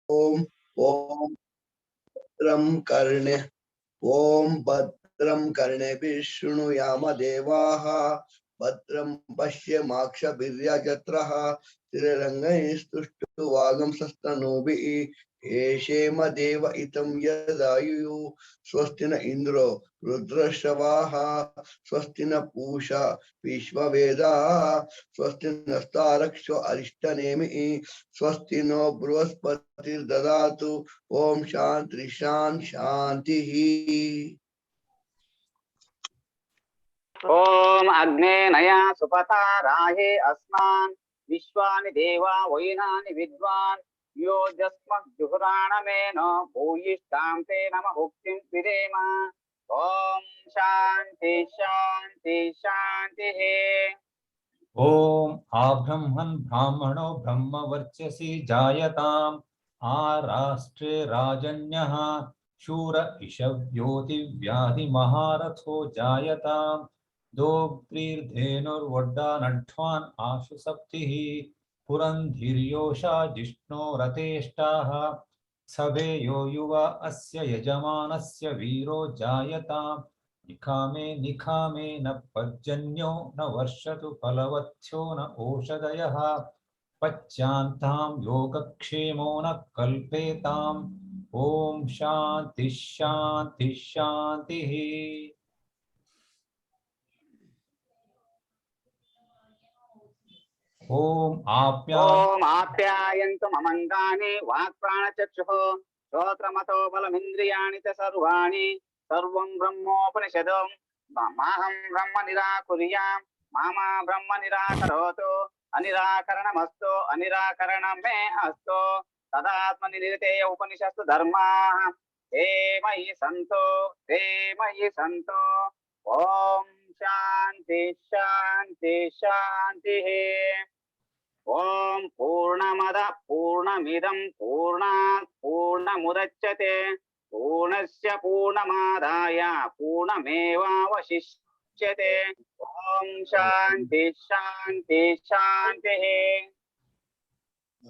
Om Om Bhadram Karne Om Bhadram Karne Vishnu Yama Devaha Bhadram Pashya Maksha Birya Jatraha Tirangay Stushtu Vagam Sastanobi Eshema Deva Itam Yadayu Swastina Indro Rudrashavaha Swastina Pusha Vishva Veda Swastina Staraksho Arishtanemi Swastino Bruhaspatir Dadatu Om Shanti Shanti. Om Agne Naya Supata Rahe Asman Vishwani Deva Vainani Vidwan Yo Jasma Juhrana Meno Bhuyishtamte Nama Huktim Videma Om Shanti Shanti Shanti. Om Abrahman Brahmano Brahma Varchasi Jayatam Arastre Rajanyaha Shura Ishavyoti Vyadhi Maharatho Jayatam Dogprir Dhenur Vadda Nadhvan Ashu Saptihi Purandhiryosha Jishno Rateshtaha Sabeyo Yuva Asya Yajamanasya Viro Jayatam Nikhame nikhame na pajjanyo na varshatu palavatthyo na oshadayaha pacyantam yogakshemo na kalpetam Om Shanti Shanti Shanti. Om Apyayantu mamangani vakpranachakshusho Shotramato balamindriyani ca sarvani Sarvam Brahmopanishadam Maham Brahma Nirakuriyam Mama Brahma Nirakaroto Anirakaranamasto Anirakaranam me asto Tadatma Niriteya Upanishastu Dharma Te Mayi Santo Om Shanti Shanti Shanti Om Purnamada Purnamidam Purnat Purnamudachyate Purnasya Purnamadaya Purnameva Vashishyate Om Shanti Shanti Shanti.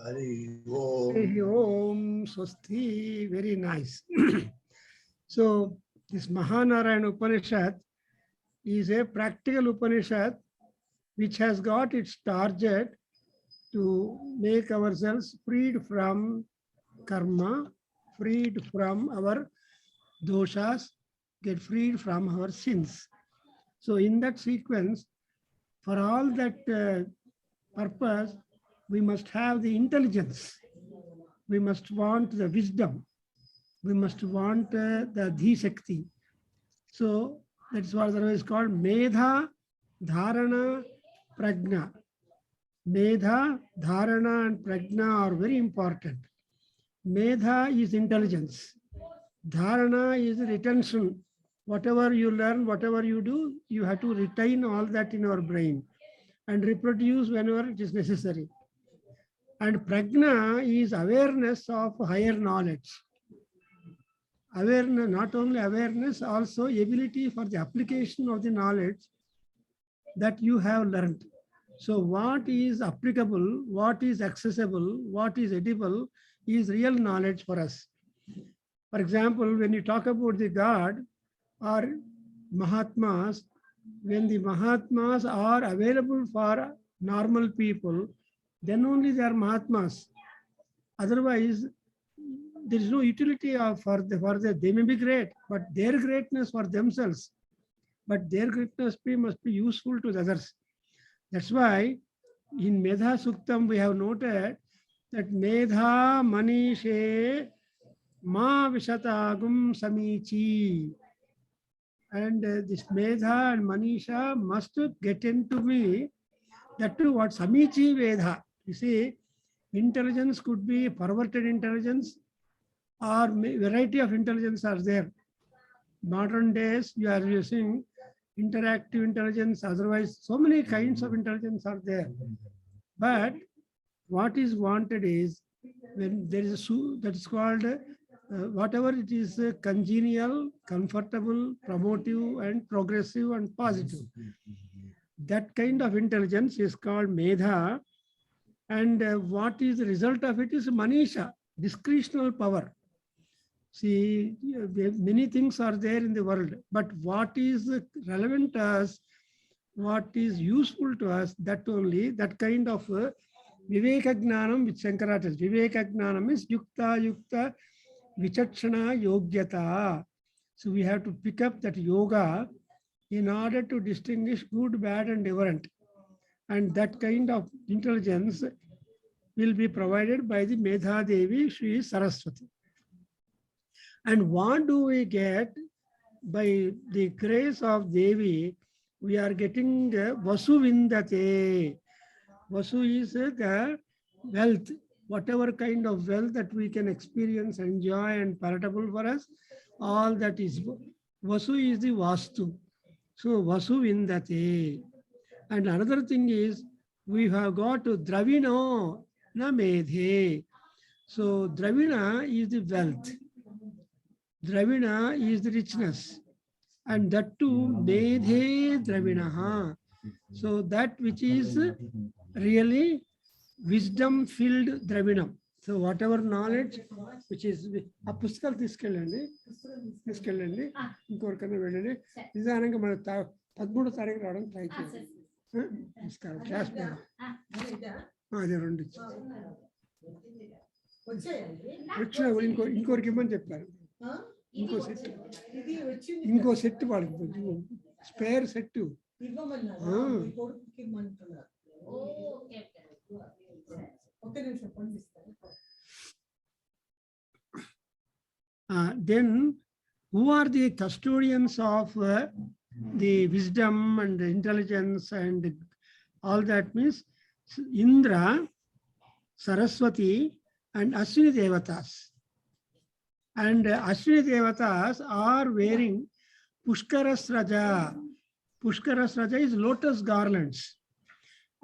Hari Om Swasti. Very nice. So this Mahanarayana Upanishad is a practical Upanishad which has got its target to make ourselves freed from karma, freed from our doshas, get freed from our sins. So in that sequence, for all that purpose, we must have the intelligence. We must want the wisdom. We must want the Adhyayana. So that's what is called Medha, Dharana, Prajna. Medha, Dharana and Prajna are very important. Medha is intelligence. Dharana is retention. Whatever you learn, whatever you do, you have to retain all that in our brain and reproduce whenever it is necessary. And Prajna is awareness of higher knowledge. Awareness, not only awareness, also ability for the application of the knowledge that you have learned. So what is applicable, what is accessible, what is edible is real knowledge for us. For example, when you talk about the God or Mahatmas, when the Mahatmas are available for normal people, then only they are Mahatmas. Otherwise, there is no utility for the they may be great, but their greatness for themselves, but their greatness must be useful to the others. That's why in Medha Suktam we have noted that Medha Manishe Ma Vishatagum Samichi. And this Medha and Manisha must get into me. That too, what Samichi Vedha. You see, intelligence could be perverted intelligence or variety of intelligence are there. Modern days, you are using interactive intelligence, otherwise so many kinds of intelligence are there. But what is wanted is when there is a that is called whatever it is congenial, comfortable, promotive and progressive and positive. That kind of intelligence is called Medha, and what is the result of it is Manisha. discretional power. See, many things are there in the world, but what is relevant to us, what is useful to us, that only, that kind of Viveka Gnanam, which Shankara tells. Viveka Gnanam is Yukta Vichakshana Yogyata. So we have to pick up that yoga in order to distinguish good, bad, and different. And that kind of intelligence will be provided by the Medha Devi, she is Saraswati. And what do we get by the grace of Devi? We are getting Vasu Vindate. Vasu is the wealth, whatever kind of wealth that we can experience, enjoy, and palatable for us, all that is. Vasu is the Vastu. So Vasu Vindate. And another thing is, we have got Dravino na Medhe. So Dravina is the wealth. Dravina is the richness. And that too, Medhe Dravinaha. So that which is really wisdom-filled Dravinam. So whatever knowledge which is a puskal తీసుకెళ్ళండి ఇంకొకరికన్నా వెళ్ళండి నిదానంగా మన 13వ తారీఖు రావడానికి try చేయండి. నమస్కారం. Class అదే 2 వచ్చిన ఇంకొకరికి ఇమ్మని చెప్పారు. ఇంకో సెట్ వాళ్ళకి spare set. Then who are the custodians of the wisdom and intelligence and all that? Means Indra, Saraswati, and Ashwini Devatas. And Ashwini Devatas are wearing Pushkarasraja. Pushkarasraja is lotus garlands.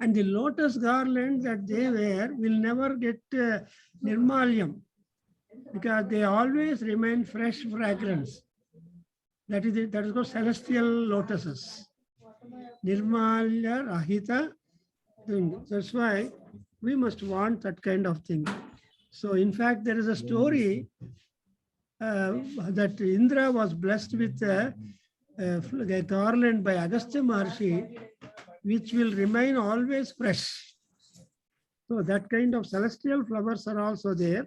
And the lotus garland that they wear will never get nirmalyam, because they always remain fresh fragrance. That is called celestial lotuses. Nirmalya Rahita thing. That's why we must want that kind of thing. So in fact, there is a story that Indra was blessed with a garland by Agastya Maharshi, which will remain always fresh. So that kind of celestial flowers are also there.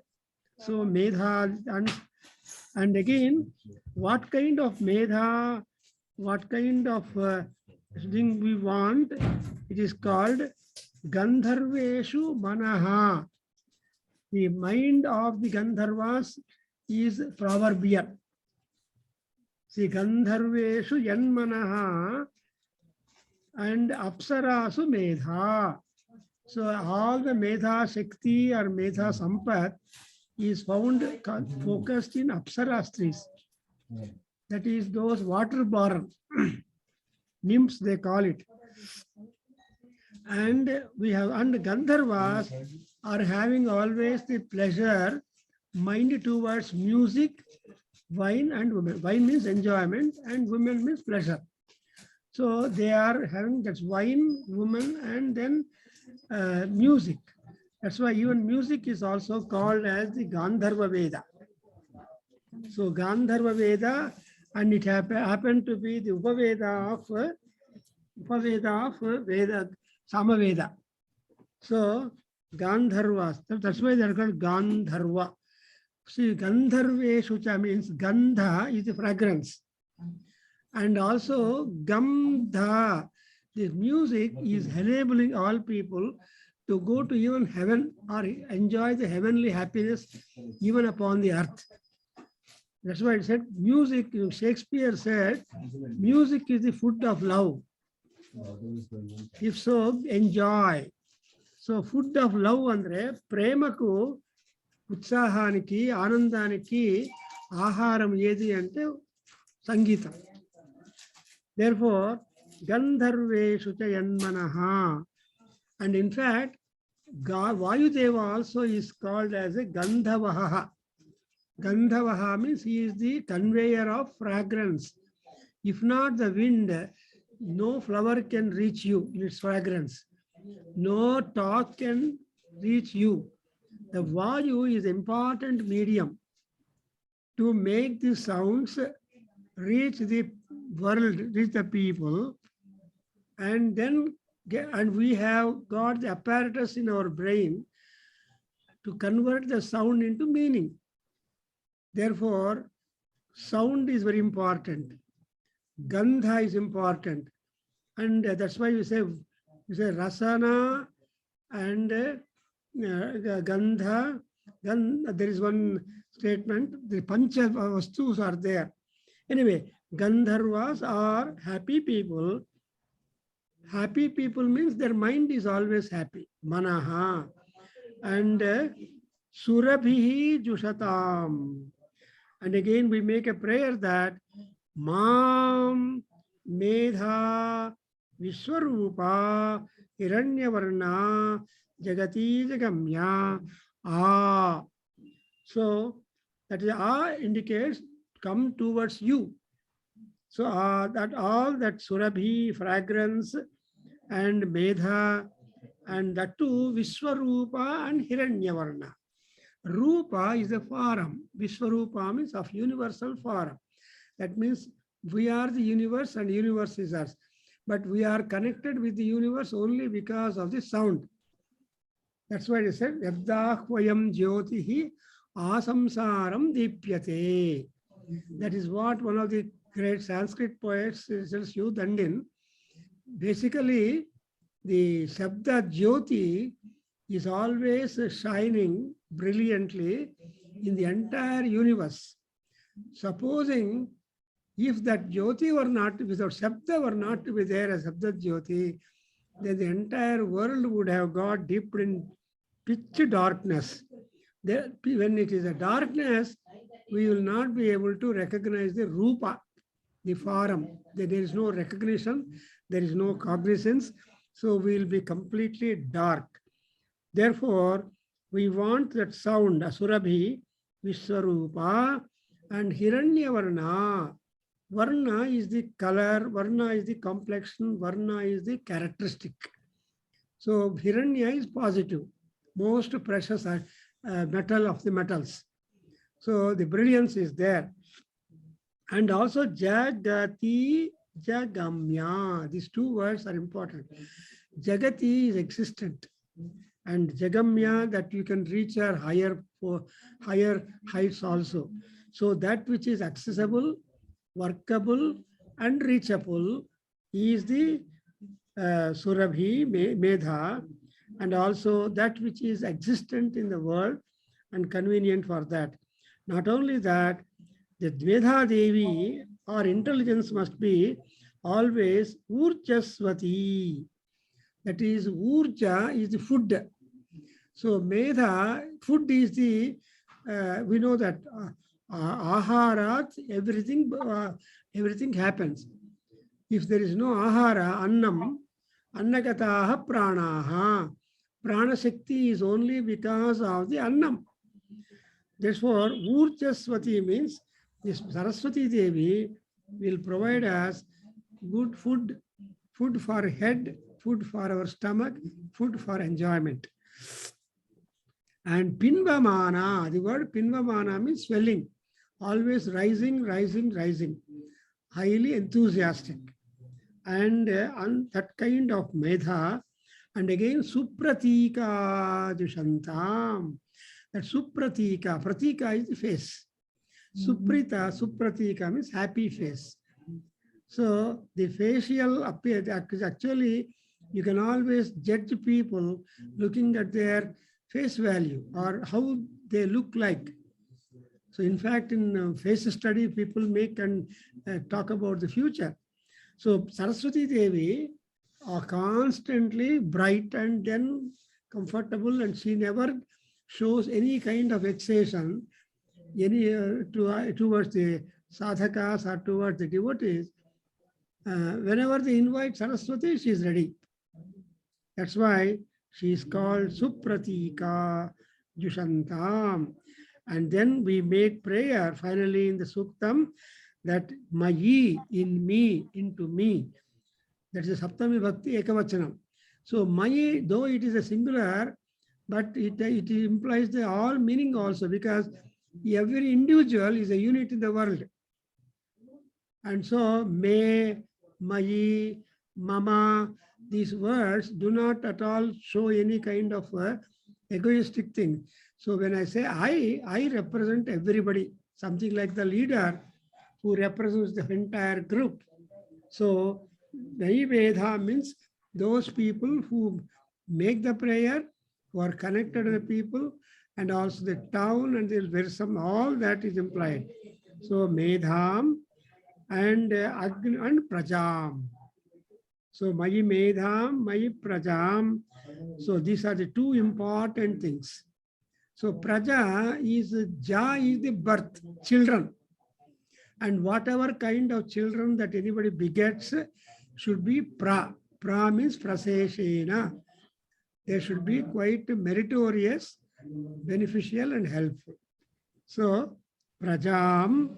So Medha, and again, what kind of Medha, what kind of thing we want, it is called Gandharveshu Manaha. The mind of the Gandharvas is proverbial. See, Gandharveshu Yanmanaha and Apsarasu Medha. So all the Medha Shakti or Medha Sampat is found focused in Apsara trees. That is those water-born nymphs, they call it. And we have, and Gandharvas are having always the pleasure mind towards music, wine, and women. Wine means enjoyment, and women means pleasure. So they are having that's wine, woman, and then music. That's why even music is also called as the Gandharva Veda. So Gandharva Veda, and it happened to be the Upaveda of Veda, Samaveda. So Gandharvas, that's why they're called Gandharva. See, Gandharveshucha means Gandha is the fragrance. And also Gamdha, this music is enabling all people to go to even heaven or enjoy the heavenly happiness even upon the earth. That's why it said music, Shakespeare said, music is the food of love. If so, enjoy. So food of love andre premaku utsahaniki anandaniki ఆహారం ఏది అంటే సంగీతం. Therefore, Gandharveshu cha yanmanaha. And in fact, Vayudeva also is called as a Gandhavaha. Gandhavaha means he is the conveyor of fragrance. If not the wind, no flower can reach you in its fragrance. No talk can reach you. The Vayu is important medium to make the sounds reach the world, reach the people, and then and we have got the apparatus in our brain to convert the sound into meaning. Therefore, sound is very important. Gandha is important. And that's why you say rasana and gandha. Then there is one statement, the pancha vastus are there. Anyway, Gandharvas are happy people. Happy people means their mind is always happy. Manaha. And Surabhihi Jushatam. And again we make a prayer that Mam Medha Vishwarupa Hiranyavarna Jagati Jagamya Ah. So that is indicates come towards you. So that all that Surabhi, fragrance, and Medha, and that too Vishwarupa and Hiranyavarna. Rupa is a form. Vishwarupa means of universal form. That means we are the universe and universe is us. But we are connected with the universe only because of the sound. That's why it said, Yabdahvayam jyotihi asamsaram dipyate. That is what one of the great Sanskrit poets, Yu Dandin, basically the Shabda Jyoti is always shining brilliantly in the entire universe. Supposing if that Jyoti were not, without Shabda were not to be there as Shabda Jyoti, then the entire world would have got deep in pitch darkness. When it is a darkness, we will not be able to recognize the Rupa, the form. There is no recognition, there is no cognizance, so we will be completely dark. Therefore, we want that sound, Asurabhi, Vishwarupa, and Hiranyavarna. Varna is the color, Varna is the complexion, Varna is the characteristic. So Hiranya is positive, most precious metal of the metals. So the brilliance is there. And also Jagati, Jagamya. These two words are important. Jagati is existent. And Jagamya, that you can reach our higher heights also. So that which is accessible, workable, and reachable is the Surabhi, Medha, and also that which is existent in the world and convenient for that. Not only that, the Medha Devi or intelligence must be always Urjaswati. That is, Urja is the food. So Medha, food is the, we know that Aharat, everything happens. If there is no Ahara, Annam, Annagataha Pranaha. Prana Shakti is only because of the Annam. Therefore, Urjaswati means this Saraswati Devi will provide us good food, food for head, food for our stomach, food for enjoyment. And Pinvamana, the word Pinvamana means swelling, always rising, rising, rising, highly enthusiastic. And that kind of Medha, and again Supratika Dushantam. That Supratika, Pratika is the face. Supratika means happy face. So the facial appearance, actually, you can always judge people looking at their face value or how they look like. So in fact, in face study, people make and talk about the future. So Saraswati Devi are constantly bright and then comfortable, and she never shows any kind of vexation towards the sadhakas or towards the devotees. Whenever they invite Saraswati, she is ready. That's why she is called Supratika Jushantam. And then we make prayer finally in the Suktam that Mayi, in me, into me. That is a Saptami Bhakti Ekavachanam. So Mayi, though it is a singular, but it implies the all meaning also, because every individual is a unit in the world. And so me, mayi, mama, these words do not at all show any kind of egoistic thing. So when I say I represent everybody, something like the leader who represents the entire group. So Veda means those people who make the prayer, who are connected to the people, and also the town, and there's some, all that is implied. So Medham and Agni and Prajam. So Mayi Medham, Mayi Prajam. So these are the two important things. So Praja is, Ja is the birth, children. And whatever kind of children that anybody begets should be pra. Pra means praseshena. They should be quite meritorious, beneficial, and helpful. So Prajam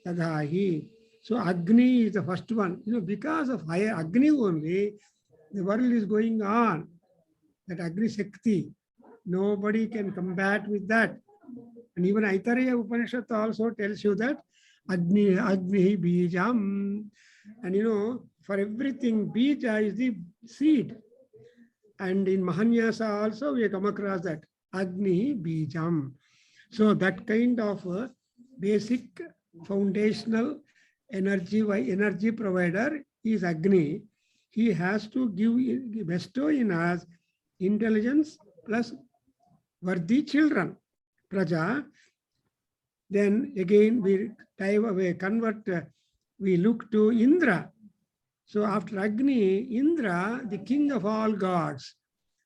Tadahi. So Agni is the first one. Because of higher Agni only, the world is going on. That Agni Shakti. Nobody can combat with that. And even Adhyayana Upanishad also tells you that Agni Bijam. And for everything, Bija is the seed. And in Mahanyasa also we come across that Agni Bijam. So that kind of basic foundational energy provider is Agni. He has to bestow in us intelligence plus worthy children, Praja. Then again we we look to Indra. So after Agni, Indra, the king of all gods,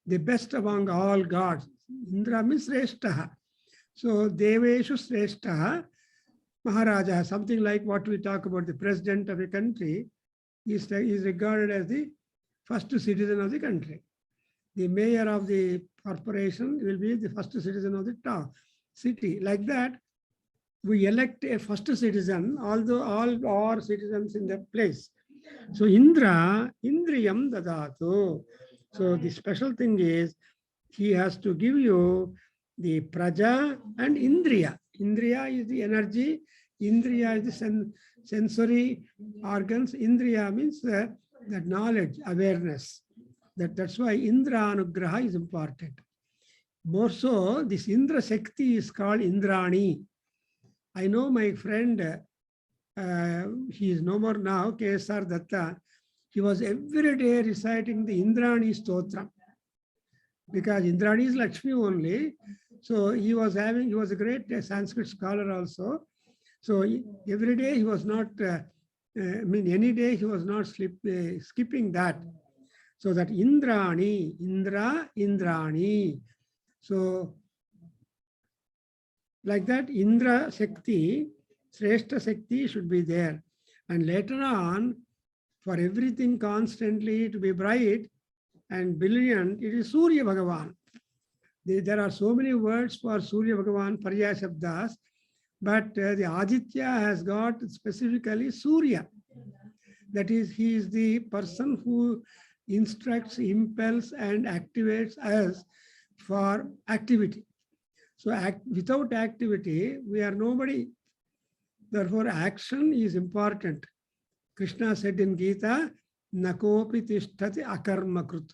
the best among all gods. Indra means Sreshtaha. So Deveshu Sreshtaha, Maharaja, something like what we talk about, the president of a country is regarded as the first citizen of the country. The mayor of the corporation will be the first citizen of the town, city. Like that, we elect a first citizen, although all are citizens in the place. So Indra, Indriyam Dadatu. So the special thing is, he has to give you the Praja and Indriya. Indriya is the energy, Indriya is the sensory organs. Indriya means that knowledge, awareness. That's why Indra Anugraha is important. More so, this Indra Shakti is called Indrani. I know my friend, he is no more now, K.S.R. Datta. He was every day reciting the Indrani Stotra. Because Indrani is Lakshmi only. So he was a great Sanskrit scholar also. So every day he was not, any day he was not skipping that. So that Indrani, Indra, Indrani. So like that, Indra Shakti, Sreshta Shakti should be there. And later on, for everything constantly to be bright and brilliant, it is Surya Bhagavan. There are so many words for Surya Bhagavan, Parya Shabdas, but the Aditya has got specifically Surya. That is, he is the person who instructs, impels, and activates us for activity. So without activity, we are nobody. Therefore, action is important. Krishna said in Gita, Nakopi tishtati akarmakrut.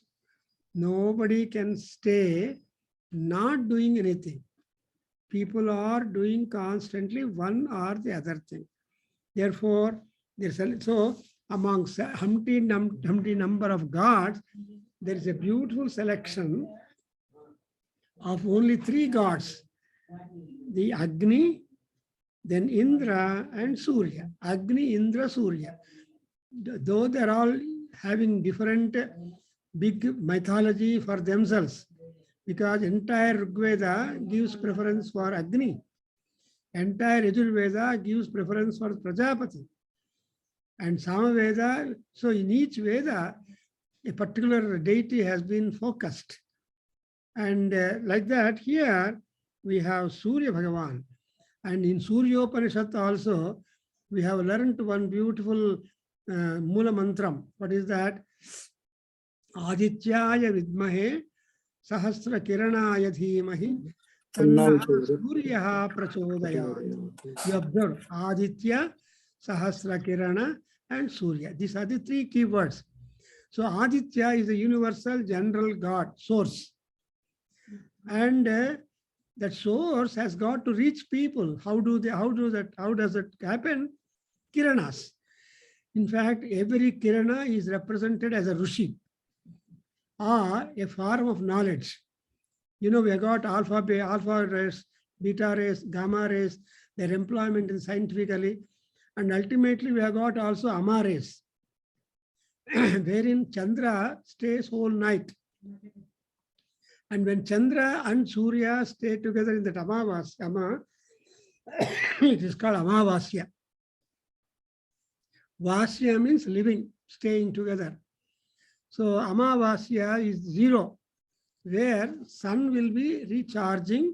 Nobody can stay not doing anything. People are doing constantly one or the other thing. Therefore, so amongst Humpty number of gods, there is a beautiful selection of only 3 gods. The Agni, then Indra and Surya. Agni, Indra, Surya. Though they're all having different big mythology for themselves, because entire Rigveda gives preference for Agni. Entire Yajurveda gives preference for Prajapati. And Samaveda, so in each Veda, a particular deity has been focused. And like that, here we have Surya Bhagavan. And in Surya Upanishad also, we have learned one beautiful Mula Mantram. What is that? Adityaya Vidmahe Sahasra Kiranaya Dhimahi Tanna Suryaha Prachodayat. You observe Aditya, Sahasra Kirana, and Surya. These are the three keywords. So Aditya is a universal general God, source. And that source has got to reach people. How does it happen? Kiranas. In fact, every kirana is represented as a Rishi or a form of knowledge. You know, we have got alpha rays, beta rays, gamma rays, their employment in scientifically. And ultimately, we have got also ama rays, wherein Chandra stays whole night. And when Chandra and Surya stay together in that Ama, it is called Amavasya. Vasya means living, staying together. So Amavasya is 0, where sun will be recharging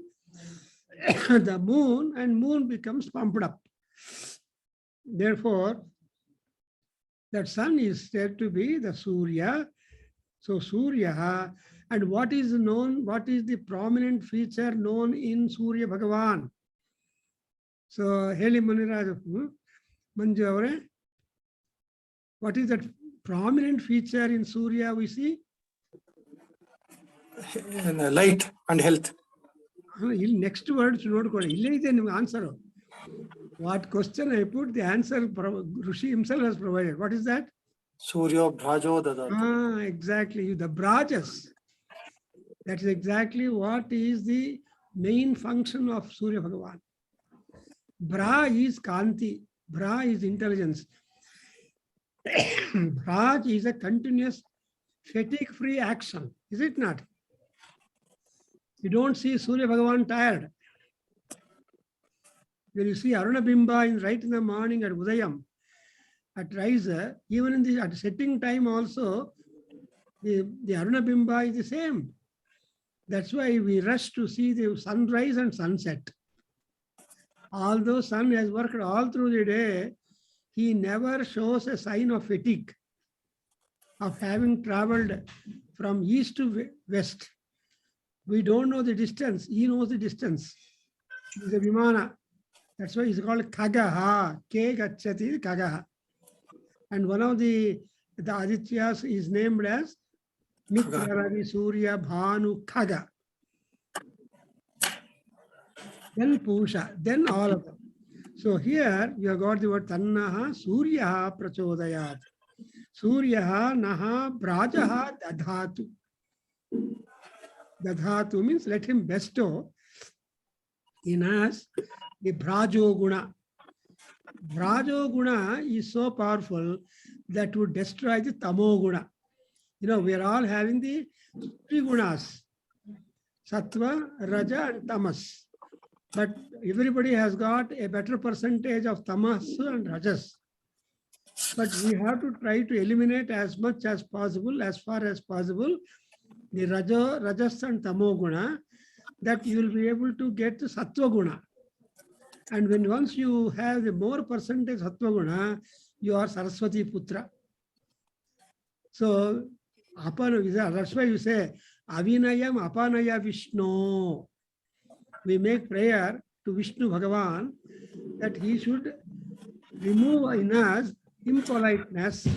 the moon and moon becomes pumped up. Therefore, that sun is said to be the Surya. So Surya, and what is known, what is the prominent feature known in Surya Bhagavan? So Heli Muniraj, Manju Avare, what is that prominent feature in Surya we see? Light and health. Next word should not go. Answer. What question I put, the answer Rishi himself has provided. What is that? Surya Bhrajo Dadatu. Exactly. The Bhrajas. That is exactly what is the main function of Surya Bhagavan. Bhra is Kanti. Bhra is intelligence. Bhraj is a continuous fatigue-free action. Is it not? You don't see Surya Bhagavan tired. When you see Aruna Bimba right in the morning at Udayam, at rise, even in the at setting time also, the Aruna Bimba is the same. That's why we rush to see the sunrise and sunset. Although sun has worked all through the day, he never shows a sign of fatigue, of having traveled from east to west. We don't know the distance. He knows the distance. He's a Vimana. That's why he's called Kagaha. Ke Gachati Kagaha. And one of the Adityas is named as Mitra Ravi Surya Bhanu Khaga. Then Pusha. Then all of them. So here you have got the word Tannaha Suryaha Prachodayat. Suryaha Naha Brajaha Dadhatu. Dadhatu means let him bestow in us the Brajo Guna. Brajo Guna is so powerful that would destroy the Tamo Guna. You know, we are all having the three gunas, Sattva, Raja and Tamas. But everybody has got a better percentage of Tamas and Rajas. But we have to try to eliminate as much as possible, as far as possible, the Rajas and Tamo Guna, that you will be able to get the Sattva Guna. And when once you have the more percentage Sattva Guna, you are Saraswati Putra. So, that's why you say, Avinayam Apanaya Vishnu. We make prayer to Vishnu Bhagavan that he should remove in us impoliteness,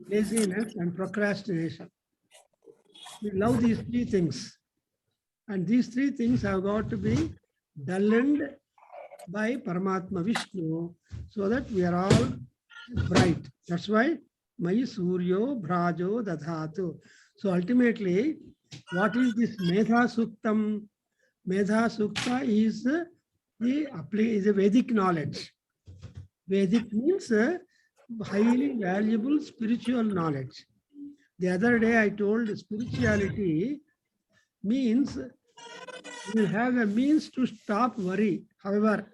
laziness, and procrastination. We love these three things. And these three things have got to be dulled by Paramatma Vishnu so that we are all bright. That's why Mai Suryo Bhrajo Dadhatu. So ultimately, what is this Medha Suktam? Medha Sukta is a Vedic knowledge. Vedic means highly valuable spiritual knowledge. The other day I told spirituality means you have a means to stop worry. However,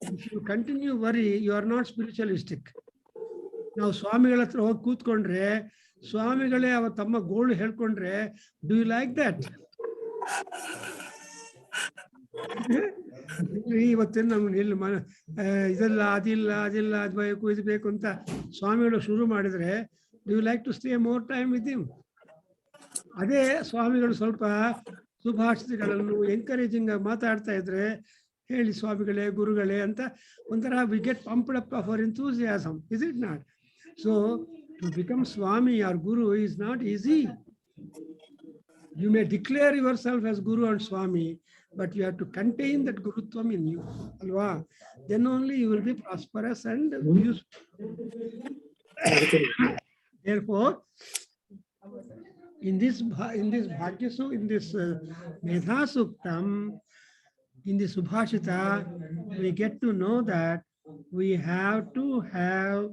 if you continue worry, you are not spiritualistic. Now, Swamigal hatra hogi ಕೂತ್ಕೊಂಡ್ರೆ ಸ್ವಾಮಿಗಳೇ ಅವ ತಮ್ಮ ಗೋಳು ಹೇಳ್ಕೊಂಡ್ರೆ, do you like that? ಇವತ್ತಿನ ನಮ್ಗೆ ಇಲ್ಲಿ ಇದೆಲ್ಲ ಅದಿಲ್ಲ ಅದು ಬೇಕು ಇದು ಬೇಕು ಅಂತ ಸ್ವಾಮಿಗಳು ಶುರು ಮಾಡಿದ್ರೆ, do you like to stay more time with him? ಅದೇ ಸ್ವಾಮಿಗಳು ಸ್ವಲ್ಪ ಸುಭಾಷಿತಗಳನ್ನು ಎಂಕರೇಜಿಂಗ್ ಮಾತಾಡ್ತಾ ಇದ್ರೆ ಹೇಳಿ ಸ್ವಾಮಿಗಳೇ ಗುರುಗಳೇ ಅಂತ ಒಂಥರ we get pumped up for enthusiasm, is it not? So to become Swami or Guru is not easy. You may declare yourself as Guru and Swami, but you have to contain that Gurutvam in you. Alva? Then only you will be prosperous and useful. Therefore, in this Bhagya Sukta, in this Medha Suktam, in the Subhashita, we get to know that we have to have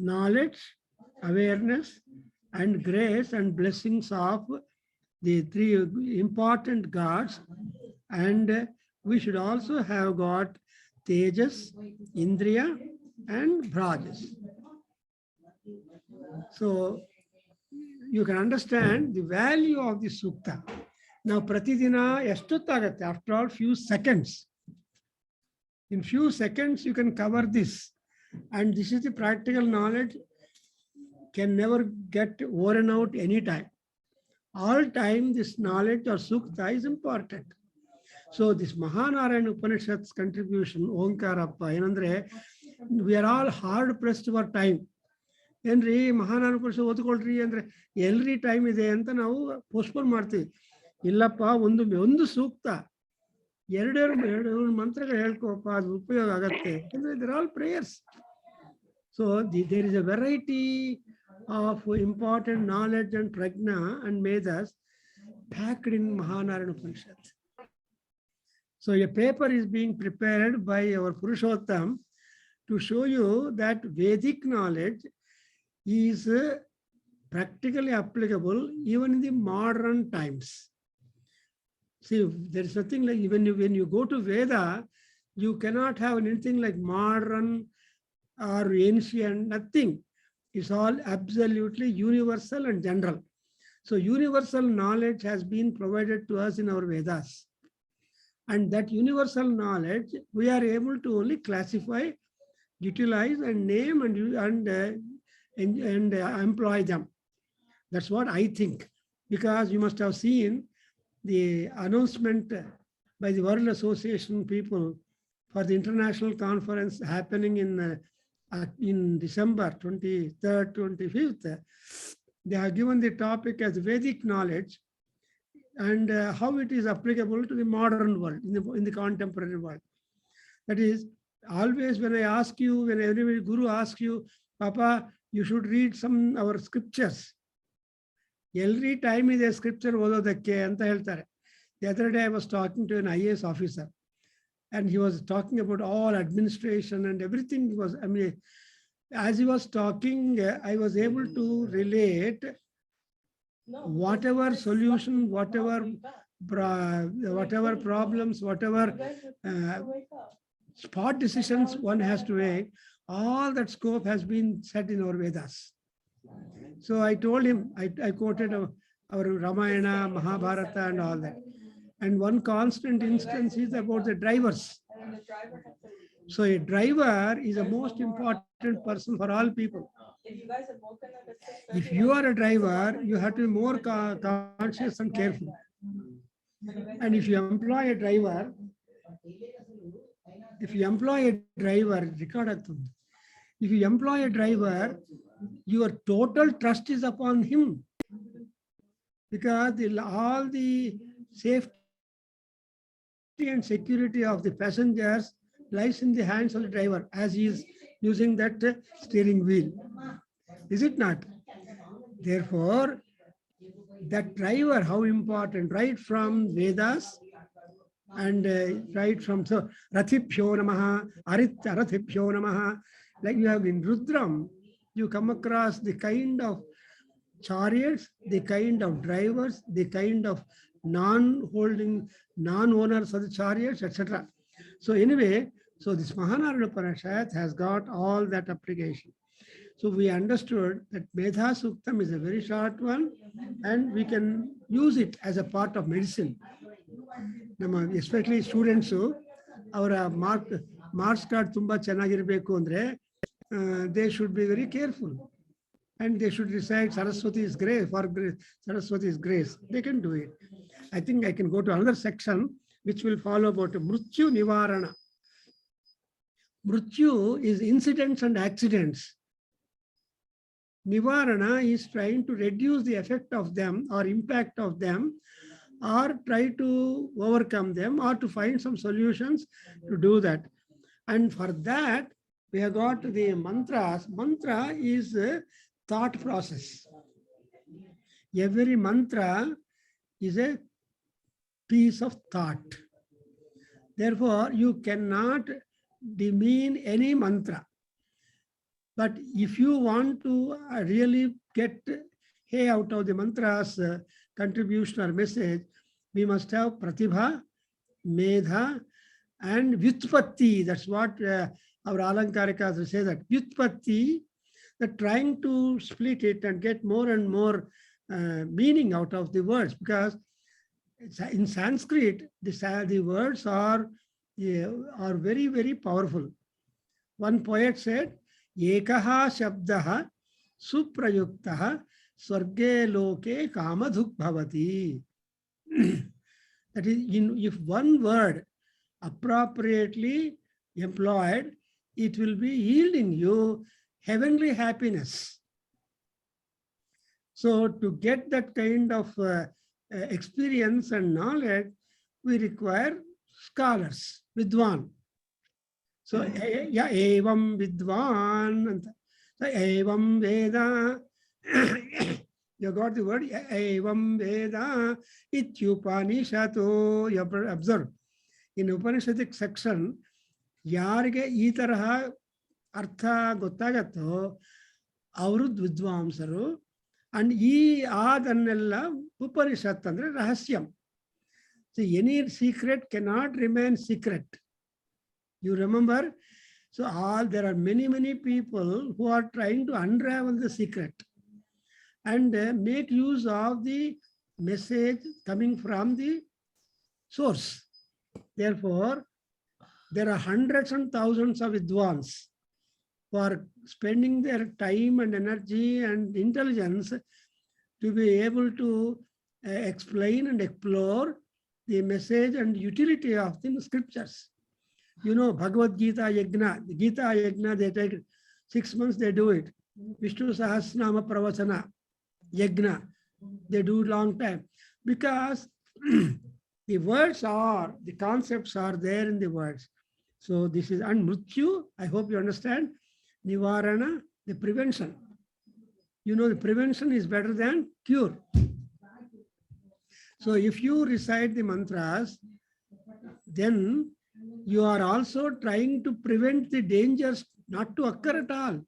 knowledge, awareness, and grace and blessings of the three important gods, and we should also have got Tejas, Indriya, and Bhrajas. So you can understand the value of the Sukta. Now, Pratidina estottagatte, after all, few seconds. In few seconds, you can cover this. And this is the practical knowledge, can never get worn out anytime. All time, this knowledge or Sukta is important. So this Mahanarayana Upanishad's contribution, Omkarappa, ಏನಂದ್ರೆ we are all hard pressed for time. ಏನ್ರಿ ಮಹಾನಾರಾಯಣ ಉಪನಿಷತ್ ಓದ್ಕೊಳ್ರಿ ಅಂದ್ರೆ ಎಲ್ರಿ time ಇದೆ ಅಂತ ನಾವು postpone ಮಾಡ್ತೀವಿ. ಇಲ್ಲಪ್ಪ, ಒಂದು ಸೂಕ್ತ ಎರಡು ಮಂತ್ರಗಳು ಹೇಳ್ಕೋಪ್ಪ, ಅದು ಉಪಯೋಗ ಆಗತ್ತೆ. ಯಾಕಂದ್ರೆ there all prayers. So there is a variety of important knowledge and prajna and medas packed in Mahanarayana Upanishad. So a paper is being prepared by our Purushottam to show you that Vedic knowledge is practically applicable even in the modern times. See, there is nothing like, when you go to Veda, you cannot have anything like modern or ancient, nothing. It's all absolutely universal and general. So universal knowledge has been provided to us in our Vedas. And that universal knowledge, we are able to only classify, utilize, and name and employ them. That's what I think. Because you must have seen the announcement by the World Association people for the international conference happening in December 23rd, 25th. They have given the topic as Vedic knowledge and how it is applicable to the modern world, in the contemporary world. That is, always when I ask you, when every guru asks you, Papa, you should read some our scriptures. Every time is a scripture ಓದೋದಕ್ಕೆ ಅಂತ ಹೇಳ್ತಾರೆ. The other day I was talking to an IAS officer, and he was talking about all administration and everything. As he was talking, I was able to relate whatever solution, whatever problems, whatever spot decisions one has to make, all that scope has been set in our Vedas. So I told him, I quoted our Ramayana, Mahabharata and all that. And one constant instance is about the drivers. So a driver is the most important person for all people. If you are a driver, you have to be more conscious and careful. And if you employ a driver, your total trust is upon him, because all the safety and security of the passengers lies in the hands of the driver as he is using that steering wheel. Is it not? Therefore, that driver, how important, right from Vedas and right from, so Rathibhyo Namaha, Arathibhyo Namaha, like you have in Rudram, you come across the kind of chariots, the kind of drivers, the kind of non-owners of the chariots, etc. So anyway, so this Mahanarayana Upanishad has got all that application. So we understood that Medha Suktam is a very short one, and we can use it as a part of medicine. Especially students, our marks card tumba chanagirbeku andre, they should be very careful. and they should recite Saraswati's grace for Saraswati's grace. They can do it. I think I can go to another section which will follow about Mrityu Nivarana. Mrityu is incidents and accidents. Nivarana is trying to reduce the effect of them or impact of them, or try to overcome them, or to find some solutions to do that. And for that, we have got the mantras. Mantra is a thought process. Every mantra is a piece of thought. Therefore, you cannot demean any mantra. But if you want to really get hay out of the mantra's contribution or message, we must have pratibha, medha, and vyutpatti. That's what our Alankarikas say, that vyutpatti, that trying to split it and get more and more meaning out of the words, because in Sanskrit, the words are very, very powerful. One poet said, Ekaha shabdaha suprayuktaha swarge loke kamadhuk bhavati. That is, if one word appropriately employed, it will be yielding you heavenly happiness. So to get that kind of experience and knowledge, we require scholars, vidwan. So, ya evam vidwan, so evam Veda. You got the word, evam Veda, ityupanishatu. You observe, in Upanishadic section, yarige ee taraha artha gottagato, avaru vidvamsaru, and ee adannella Upanishad andre rahasyam. So any secret cannot remain secret. You remember? So there are many, many people who are trying to unravel the secret and make use of the message coming from the source. Therefore, there are hundreds and thousands of Vidwans who are spending their time and energy and intelligence to be able to explain and explore the message and utility of the scriptures. You know, Bhagavad Gita Yajna, the Gita Yajna, they take 6 months, they do it. Vishnu Sahasranama Pravachana Yajna, they do long time. Because the words are, the concepts are there in the words. So this is, and Mrityu, I hope you understand, Nivarana, the prevention. You know, the prevention is better than cure. So if you recite the mantras, then you are also trying to prevent the dangers not to occur at all.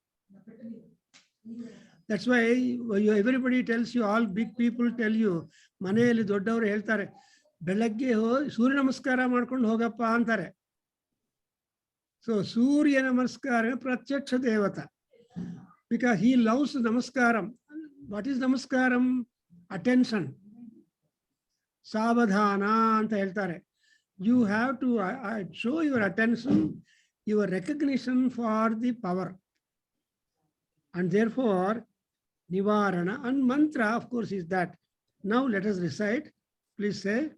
That's why everybody tells you, all big people tell you, Maneyalli doddavaru heltare, Belagge Surya Namaskara ಮಾಡ್ಕೊಂಡು ಹೋಗಪ್ಪ ಅಂತಾರೆ. So Surya Namaskara Pratyaksha Devata, because he loves Namaskaram. What is Namaskaram? Attention. Savadhana anta heltare. You have to show your attention, your recognition for the power. And therefore, Nivarana and mantra, of course, is that. Now let us recite. Please say,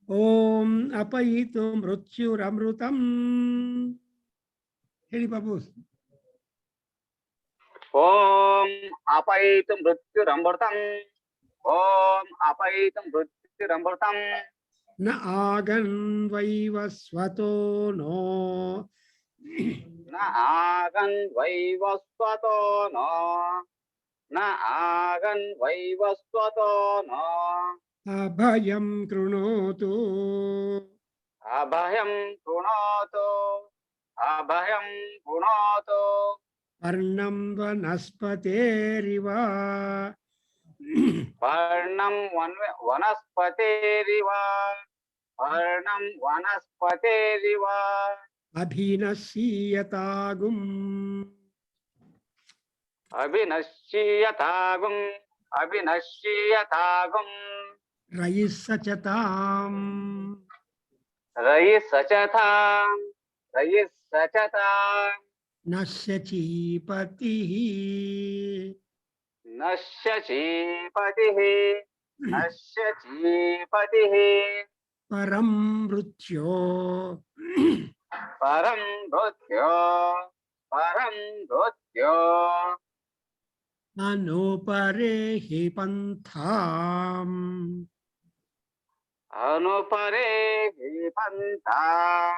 Om Apayitum Mrityur Amrutam. Heli Babu. Om Apaitum Mrityuramrutam. Om Apaitum Mrityuramrutam. Na agan vaivasvato no. Na agan vaivasvato no. Na agan vaivasvato no. Abhayam krunotu. Abhayam krunotu. Abhayam krunotu. Parnam vanaspatériva. Parnam vanaspatériva. Parnam vanaspatériva. Abhinasiyatagum. Abhinashyatagum. Abhinashyatagum. Rayisachatam. Rayisachatam. Rayisachatam. Nasyachipatihi. Nashyachipatihi. Nashyachipatihi. Param mrutyo. Param mrutyo. Param mrutyo. Anuparehi pantham. Anuparehi pantam.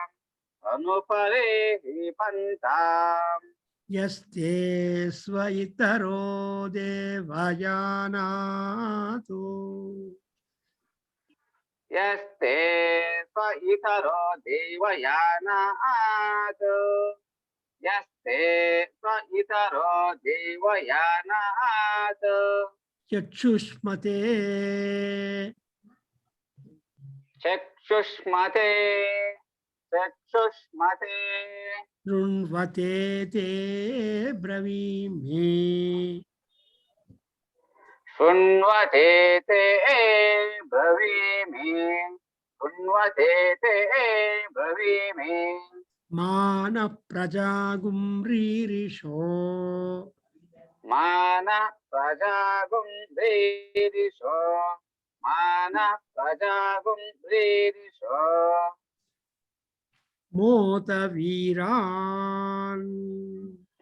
Anuparehi pantam. Yaste svaitaro devayanatu. Yaste sva itaro devayanaat. Yaste sva itaro devayanaat. Chakshushmate. Chakshushmate. Chakshushmate. Runvate te bravimi. Shunvate te bravimi. Shunvate te bravimi. Mana prajagum ririsho. Mana prajagum dridisho. Mana prajagum dridisho. Mota viran.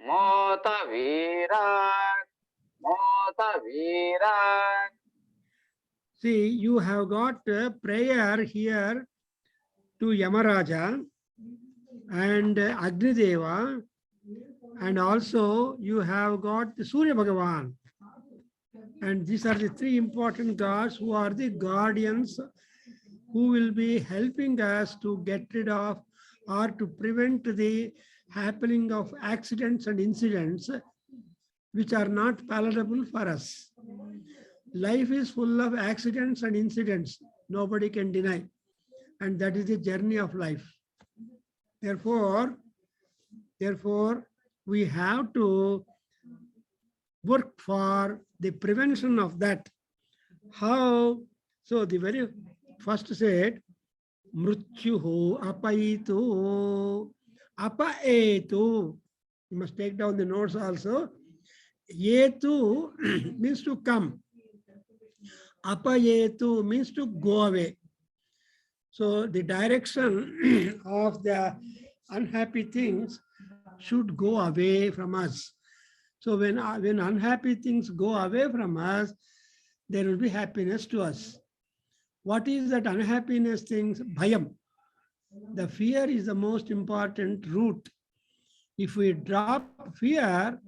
Mota viran. Mota viran. See, you have got a prayer here to Yamaraja and Agnideva, and also you have got Surya Bhagavan. And these are the three important gods who are the guardians who will be helping us to get rid of or to prevent the happening of accidents and incidents which are not palatable for us. Life is full of accidents and incidents, nobody can deny. And that is the journey of life. Therefore, we have to work for the prevention of that. How? So the very first said, Mrutyuhu apaitu. Apaetu. You must take down the notes also. Yetu means to come. Apayetu means to go away. So the direction of the unhappy things should go away from us. So when unhappy things go away from us, there will be happiness to us. What is that unhappiness things? Bhayam. The fear is the most important root. If we drop fear,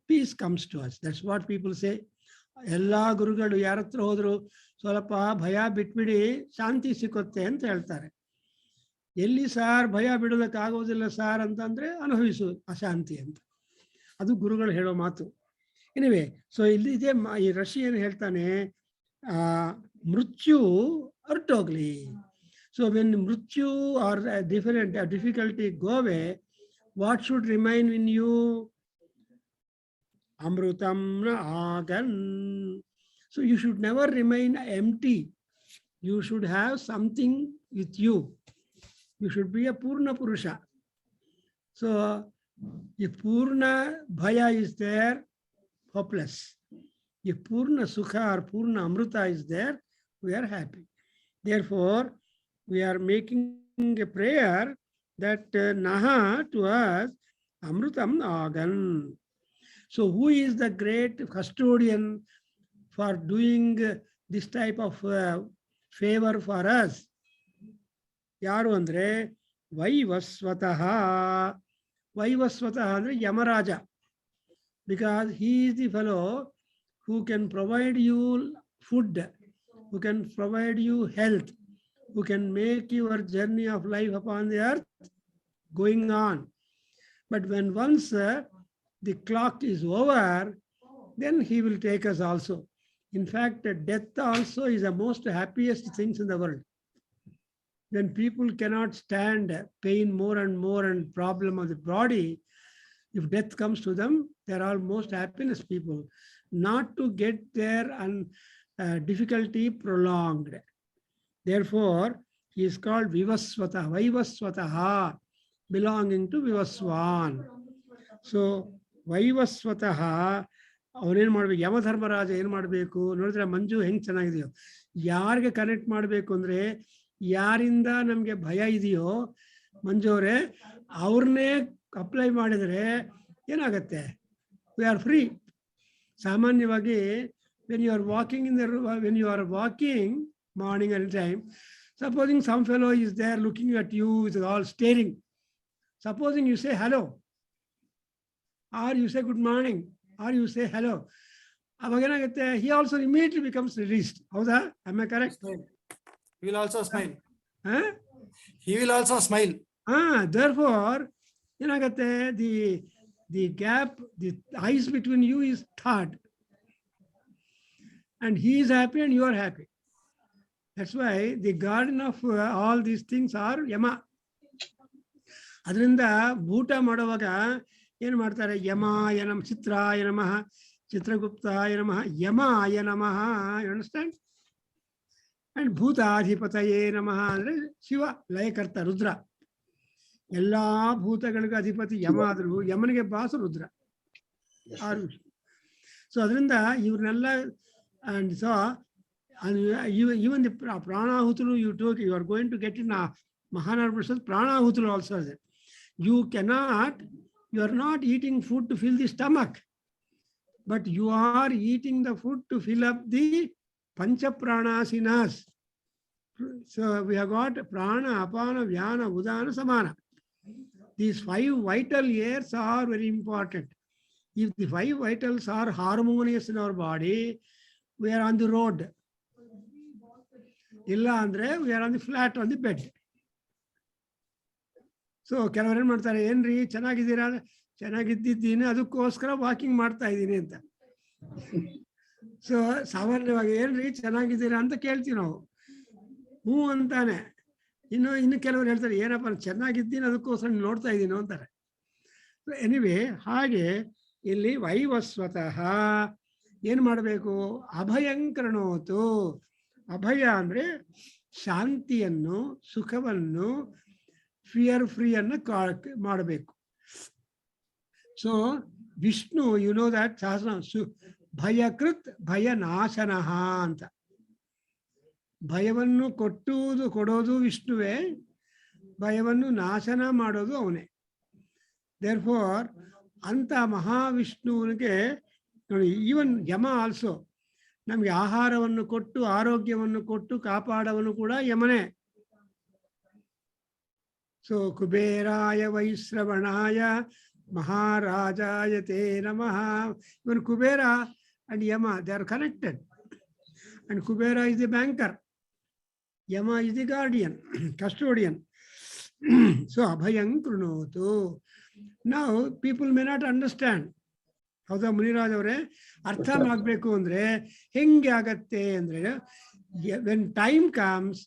peace comes to us. That's what people say. Ella gurugalu yaratra hodru solapa bhaya bitbidi shanti sikutte anta heltare. Elli sar bhaya bidudake agodilla sar antandre ಅನುಭವಿಸು ಅಶಾಂತಿ ಅಂತ. ಅದು ಗುರುಗಳು ಹೇಳೋ ಮಾತು. Anyway, so ಇಲ್ಲಿ ಇದೆ ಈ ಋಷಿ ಏನು ಹೇಳ್ತಾನೆ, ಮೃತ್ಯು ಹೊರಟೋಗ್ಲಿ. ಸೊ ವೆನ್ ಮೃತ್ಯು R difficulty go away, what should remain in you? Amrutam agan. So you should never remain empty. You should have something with you. You should be a Purna Purusha. So if Purna Bhaya is there, hopeless. If Purna Sukha or Purna Amruta is there, we are happy. Therefore, we are making a prayer that Naha to us, Amrutam Agan. So who is the great custodian for doing this type of favor for us? Yaru andre Vaivasvataha. Vaivasvataha andre Yamaraja. Because he is the fellow who can provide you food, who can provide you health, who can make your journey of life upon the earth going on. But when once the clock is over, then he will take us also. In fact, death also is the most happiest things in the world. When people cannot stand pain more and more and problem of the body, if death comes to them, they are all most happiness people, not to get their difficulty prolonged. Therefore, he is called Vivasvata, Vaivasvataha, belonging to Vivaswan. So, Vaivasvataha ಅವನೇನು ಮಾಡ್ಬೇಕು, ಯಮಧರ್ಮರಾಜ ಏನು ಮಾಡಬೇಕು ನೋಡಿದ್ರೆ ಮಂಜು ಹೆಂಗೆ ಚೆನ್ನಾಗಿದೆಯೋ. ಯಾರಿಗೆ connect ಮಾಡಬೇಕು ಅಂದರೆ ಯಾರಿಂದ ನಮಗೆ ಭಯ ಇದೆಯೋ ಮಂಜು ಅವರೇ ಅವ್ರನ್ನೇ ಅಪ್ಲೈ ಮಾಡಿದರೆ ಏನಾಗತ್ತೆ, ವಿ ಆರ್ ಫ್ರೀ. ಸಾಮಾನ್ಯವಾಗಿ when you are walking when you are walking morning and time, supposing some fellow is there looking at you with all staring, supposing you say hello or you say good morning or you say hello, he also immediately becomes released. Howda? Am I correct? He will also smile. Huh? He will also smile. Therefore the gap, the ice between you is thawed, and he is happy and you are happy. That's why the guardian of all these things are Yama. ಅದರಿಂದ ಊಟ ಮಾಡುವಾಗ ಏನು ಮಾಡ್ತಾರೆ, ಯಮಾಯ ನಮಃ, ಚಿತ್ರಾಯ ನಮಃ, ಚಿತ್ರಗುಪ್ತಾಯ ನಮಃ, ಯಮಾಯ ನಮಃ. You understand? And ಭೂತಾಧಿಪತಯೇ ನಮಃ ಅಂದ್ರೆ ಶಿವ, ಲಯಕರ್ತ ರುದ್ರ. ಎಲ್ಲಾ ಭೂತಗಳಿಗೂ ಅಧಿಪತಿ ಯಮ ಆದ್ರು ಯಮನಿಗೆ ಬಾಸು ರುದ್ರ. ಸೊ ಅದರಿಂದ ಇವ್ರನ್ನೆಲ್ಲ, and so even the pranahutulu you took, you are going to get in Mahanarayana Upanishad, pranahutulu also is there. You are not eating food to fill the stomach, but you are eating the food to fill up the pancha pranasinas. So we have got prana, apana, vyana, udana, samana. These 5 vital airs are very important. If the 5 vitals are harmonious in our body, we are on the road. Illa andre we are on the flat on the bed. So ಕೆಲವರು ಏನು ಮಾಡ್ತಾರೆ, ಏನ್ರಿ ಚೆನ್ನಾಗಿದ್ದೀರಾ, ಚೆನ್ನಾಗಿದ್ದೀನಿ ಅದಕ್ಕೋಸ್ಕರ walking ಮಾಡ್ತಾ ಇದ್ದೀನಿ ಅಂತ. ಸೊ ಸಾಮಾನ್ಯವಾಗಿ ಏನ್ರಿ ಚೆನ್ನಾಗಿದ್ದೀರಾ ಅಂತ ಕೇಳ್ತೀವಿ ನಾವು, ಹ್ಞೂ ಅಂತಾನೆ. ಇನ್ನು ಕೆಲವರು ಹೇಳ್ತಾರೆ ಏನಪ್ಪ ಚೆನ್ನಾಗಿದ್ದೀನಿ ಅದಕ್ಕೋಸ್ಕರ ನೋಡ್ತಾ ಇದ್ದೀನೋ ಅಂತಾರೆ. ಎನಿವೆ ಹಾಗೆ ಇಲ್ಲಿ ವೈವಸ್ವತಃ ಏನು ಮಾಡಬೇಕು, ಅಭಯಂಕರಣೋತು. ಅಭಯ ಅಂದರೆ ಶಾಂತಿಯನ್ನು, ಸುಖವನ್ನು, ಫಿಯರ್ ಫ್ರೀಯನ್ನು ಮಾಡಬೇಕು. So Vishnu, you know that ಶಾಸ್ತ್ರ ಭಯಕೃತ್ ಭಯನಾಶನಃ ಅಂತ. ಭಯವನ್ನು ಕೊಡೋದು ವಿಷ್ಣುವೇ, ಭಯವನ್ನು ನಾಶನ ಮಾಡೋದು ಅವನೇ. ದೇರ್ಫೋರ್ ಅಂತ ಮಹಾವಿಷ್ಣುವಿಗೆ ನೋಡಿ, ಈವನ್ ಯಮ ಆಲ್ಸೋ ನಮಗೆ ಆಹಾರವನ್ನು ಕೊಟ್ಟು ಆರೋಗ್ಯವನ್ನು ಕೊಟ್ಟು ಕಾಪಾಡವನು ಕೂಡ ಯಮನೇ. ಸೊ ಕುಬೇರಾಯ ವೈಶ್ರವಣಾಯ ಮಹಾರಾಜಾಯ ತೇ ನಮಃ. Even Kubera and Yama, they are connected. And Kubera is the banker, Yama is the guardian, custodian. So ಅಭಯಂ ಕೃಣೋತು. ನಾವು ಪೀಪಲ್ ಮೇ ನಾಟ್ ಅಂಡರ್ಸ್ಟ್ಯಾಂಡ್. ಹೌದಾ ಮುನಿರಾಜ್ ಅವರೇ? ಅರ್ಥ ಮಾಡಬೇಕು ಅಂದ್ರೆ ಹೆಂಗೆ ಆಗತ್ತೆ ಅಂದ್ರೆ, when time comes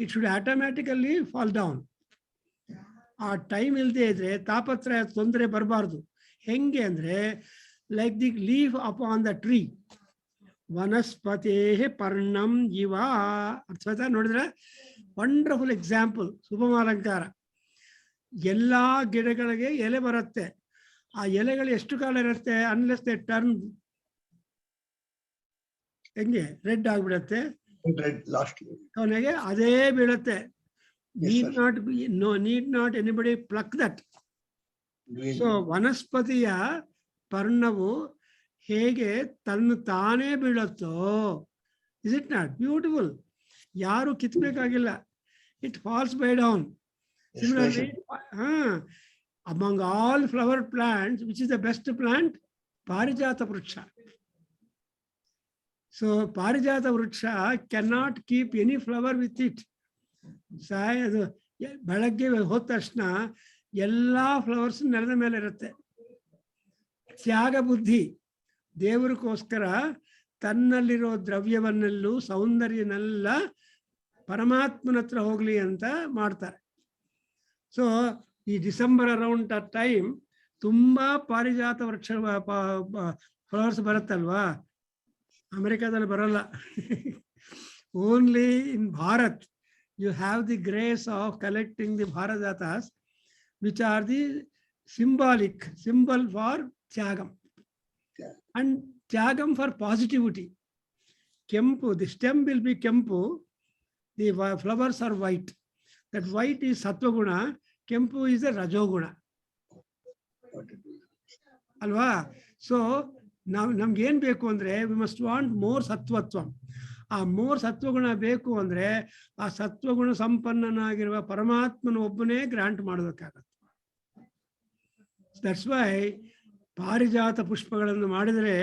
it should automatically fall down. ಆ ಟೈಮ್ ಇಲ್ಲದೆ ಇದ್ರೆ ತಾಪತ್ರಯ ತೊಂದರೆ ಬರಬಾರ್ದು. ಹೆಂಗೆ ಅಂದ್ರೆ like the leaf upon the tree, ವನಸ್ಪತೇ ಪರ್ಣಂ ಇವ. ಅರ್ಥಾತ್ ನೋಡಿದ್ರೆ ವಂಡರ್ಫುಲ್ ಎಕ್ಸಾಂಪಲ್, ಶುಭಮಾಲಂಕಾರ. ಎಲ್ಲಾ ಗಿಡಗಳಿಗೆ ಎಲೆ ಬರುತ್ತೆ, ಆ ಎಲೆಗಳು ಎಷ್ಟು ಕಾಲ ಇರುತ್ತೆ, ಅನ್ಲೆಸ್ ದೇ ಟರ್ನ್ ಹೆಂಗೆ ರೆಡ್ ಆಗ್ಬಿಡತ್ತೆ, ಕೊನೆಗೆ ಅದೇ ಬೀಳತ್ತೆ. need not anybody pluck that. So ವನಸ್ಪತಿಯ ಪರ್ಣವು ಹೇಗೆ ತಾನೇ ಬೀಳುತ್ತೋ, ಇಸ್ ಇಟ್ ನಾಟ್ ಬ್ಯೂಟಿಫುಲ್? ಯಾರು ಕಿತ್ಬೇಕಾಗಿಲ್ಲ, it falls by down. Similarly, among all flower plants, which is the best plant? Parijata Vriksha. So Parijata Vriksha cannot keep any flower with it. ಬೆಳಗ್ಗೆ ಹೋದ ತಕ್ಷಣ ಎಲ್ಲಾ ಫ್ಲವರ್ಸ್ ನೆಲದ ಮೇಲೆ ಇರುತ್ತೆ. ತ್ಯಾಗ ಬುದ್ಧಿ, ದೇವರಿಗೋಸ್ಕರ ತನ್ನಲ್ಲಿರೋ ದ್ರವ್ಯವನ್ನೆಲ್ಲೂ ಸೌಂದರ್ಯನೆಲ್ಲ ಪರಮಾತ್ಮನ ಹತ್ರ ಹೋಗ್ಲಿ ಅಂತ ಮಾಡ್ತಾರೆ. ಸೊ ಈ ಡಿಸೆಂಬರ್ ಅರೌಂಡ್ ಆ ಟೈಮ್ ತುಂಬಾ ಪಾರಿಜಾತ ವೃಕ್ಷ ಫ್ಲವರ್ಸ್ ಬರುತ್ತಲ್ವಾ? ಅಮೆರಿಕಾದಲ್ಲಿ ಬರಲ್ಲ. Only in Bharat you have the grace of collecting the Bharajatas, which are the symbol for Tyagam. And Tyagam for positivity. Kempu, the stem will be kempu, the flowers are white. That white is sattva guna, kempu is a rajoguna. Alva? So now namge ಏನು ಬೇಕು ಅಂದ್ರೆ we must want more sattvatvam. ಆ more ಸತ್ವಗುಣ ಬೇಕು ಅಂದ್ರೆ ಆ ಸತ್ವಗುಣ ಸಂಪನ್ನನಾಗಿರುವ ಪರಮಾತ್ಮನ ಒಬ್ಬನೇ ಗ್ರಾಂಟ್ ಮಾಡೋದಕ್ಕಾಗತ್ತೆ. ದಟ್ಸ್ ವೈ ಪಾರಿಜಾತ ಪುಷ್ಪಗಳನ್ನು ಮಾಡಿದರೆ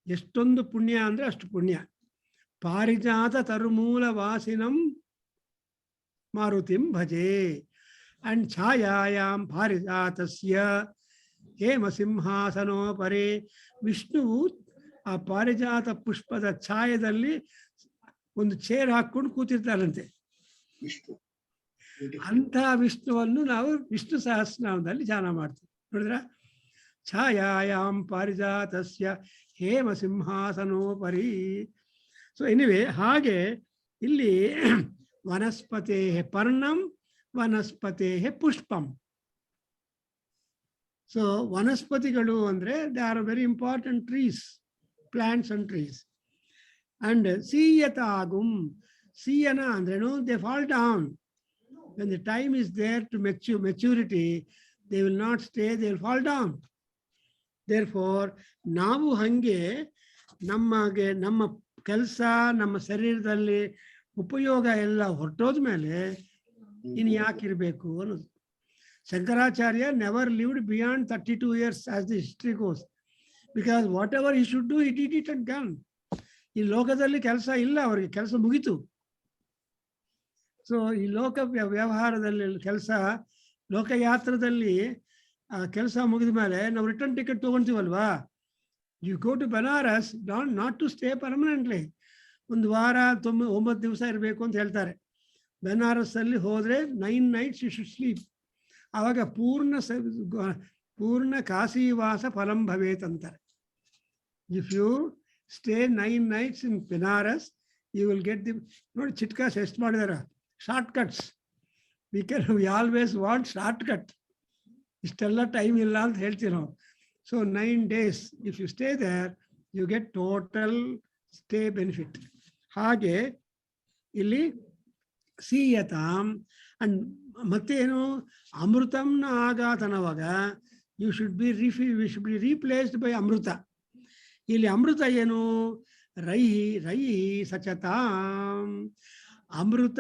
ಎಷ್ಟೊಂದು ಪುಣ್ಯ ಅಂದ್ರೆ ಅಷ್ಟು ಪುಣ್ಯ. ಪಾರಿಜಾತ ತರುಮೂಲ ವಾಸಿನಂ ಮಾರುತಿಂ ಭಜೆ. ಅಂಡ್ ಛಾಯಾಯಾಂ ಪಾರಿಜಾತಸ್ಯ ಹೇಮ ಸಿಂಹಾಸನೋಪರಿ. ವಿಷ್ಣುವು ಆ ಪಾರಿಜಾತ ಪುಷ್ಪದ ಛಾಯದಲ್ಲಿ ಒಂದು ಚೇರ್ ಹಾಕೊಂಡು ಕೂತಿರ್ತಾರಂತೆ. ಅಂಥ ವಿಷ್ಣುವನ್ನು ನಾವು ವಿಷ್ಣು ಸಹಸ್ರನಾಮದಲ್ಲಿ ಧ್ಯಾನ ಮಾಡ್ತೀವಿ. ನೋಡಿದ್ರ? ಛಾಯಾಯಾಂ ಪಾರಿಜಾತಸ್ಯ ಹೇಮ ಸಿಂಹಾಸನೋಪರಿ. ಸೊ ಎನಿವೆ, ಹಾಗೆ ಇಲ್ಲಿ ವನಸ್ಪತೆ ಪರ್ಣಂ ವನಸ್ಪತೆ ಪುಷ್ಪಂ. ಸೊ ವನಸ್ಪತಿಗಳು ಅಂದ್ರೆ they are very important trees, plants and trees. And siyatagum, siyana andrenu, they fall down. When the time is there to maturity, they will not stay, they will fall down. Therefore, ನಾವು ಹಂಗೆ ನಮ್ಮ ಕೆಲಸ ನಮ್ಮ ಶರೀರದಲ್ಲಿ ಉಪಯೋಗ ಎಲ್ಲ ಹೊರಟೋದ ಮೇಲೆ ಇನ್ನು ಯಾಕಿರಬೇಕು ಅನ್ನೋದು. Shankaracharya never lived beyond 32 years as the history goes. Because whatever he should do, he did it and gone. ಈ ಲೋಕದಲ್ಲಿ ಕೆಲಸ ಇಲ್ಲ, ಅವರಿಗೆ ಕೆಲಸ ಮುಗಿತು. ಸೊ ಈ ಲೋಕ ವ್ಯವಹಾರದಲ್ಲಿ ಕೆಲಸ, ಲೋಕಯಾತ್ರದಲ್ಲಿ ಕೆಲಸ ಮುಗಿದ ಮೇಲೆ ನಾವು ರಿಟರ್ನ್ ಟಿಕೆಟ್ ತಗೊಂತೀವಲ್ವಾ. You go to Banaras not to stay permanently. ಒಂದು ವಾರ 9 ದಿವಸ ಇರಬೇಕು ಅಂತ ಹೇಳ್ತಾರೆ. ಬನಾರಸ್ ಅಲ್ಲಿ ಹೋದ್ರೆ 9 nights ಯು ಶುಡ್ ಸ್ಲೀಪ್. ಆವಾಗ ಪೂರ್ಣ ಕಾಶಿವಾಸ ಫಲಂ ಭವೇತ್ ಅಂತಾರೆ. If you stay 9 nights in Banaras, you will get the. ನೋಡಿ ಚಿಟ್ಕಾಸ್ ಎಷ್ಟು ಮಾಡಿದಾರ, short cuts. We always want short cut. ಇಷ್ಟೆಲ್ಲ ಟೈಮ್ ಇಲ್ಲ ಅಂತ ಹೇಳ್ತೀವಿ ನಾವು. So 9 days if you stay there, you get total stay benefit. ಹಾಗೆ ಇಲ್ಲಿ ಸೀಯತಾಂ ಅಂಡ್ ಮತ್ತೇನು, ಅಮೃತಂನ ಆಘಾತನವಾಗ you should be replaced by ಅಮೃತ. ಇಲ್ಲಿ ಅಮೃತ ಏನು, ರೈಹಿ ಸಚತಾಂ. ಅಮೃತ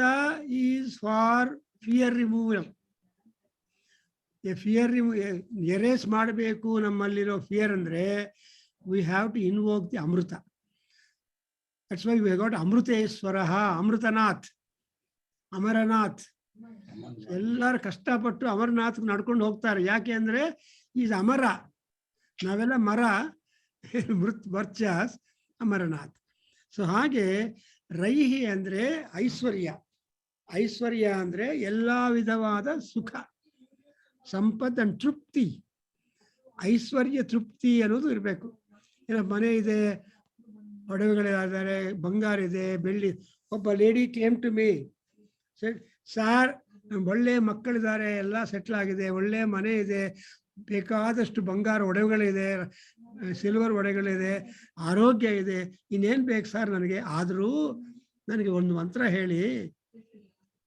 is for fear removal. Fear ಎರೇಸ್ ಮಾಡಬೇಕು ನಮ್ಮಲ್ಲಿರೋ ಫಿಯರ್ ಅಂದ್ರೆ we have to invoke the ಅಮೃತ. That's why we got Amriteshwara, Amritnath, Amarnath. ಎಲ್ಲರೂ ಕಷ್ಟಪಟ್ಟು ಅಮರನಾಥ್ ನಡ್ಕೊಂಡು ಹೋಗ್ತಾರೆ. ಯಾಕೆ ಅಂದ್ರೆ ಈಸ್ ಅಮರ, ನಾವೆಲ್ಲ ಮರ, ವರ್ಚಸ್ ಅಮರನಾಥ್. ಸೊ ಹಾಗೆ ರೈಹಿ ಅಂದ್ರೆ ಐಶ್ವರ್ಯ. ಐಶ್ವರ್ಯ ಅಂದ್ರೆ ಎಲ್ಲಾ ವಿಧವಾದ ಸುಖ, ಸಂಪತ್ ಅಂಡ್ ತೃಪ್ತಿ. ಐಶ್ವರ್ಯ ತೃಪ್ತಿ ಅನ್ನೋದು ಇರಬೇಕು. ಏನೋ ಮನೆ ಇದೆ, ಒಡವೆಗಳಿದ್ದಾರೆ, ಬಂಗಾರ ಇದೆ, ಬೆಳ್ಳಿ. ಒಬ್ಬ lady came to me, sir ಒಳ್ಳೆ ಮಕ್ಕಳಿದ್ದಾರೆ, ಎಲ್ಲ ಸೆಟ್ಲ್ ಆಗಿದೆ, ಒಳ್ಳೆ ಮನೆ ಇದೆ, ಬೇಕಾದಷ್ಟು ಬಂಗಾರ ಒಡವೆಗಳಿದೆ, ಸಿಲ್ವರ್ ಒಡವೆಗಳಿದೆ, ಆರೋಗ್ಯ ಇದೆ, ಇನ್ನೇನು ಬೇಕು ಸರ್ ನನಗೆ. ಆದರೂ ನನಗೆ ಒಂದು ಮಂತ್ರ ಹೇಳಿ,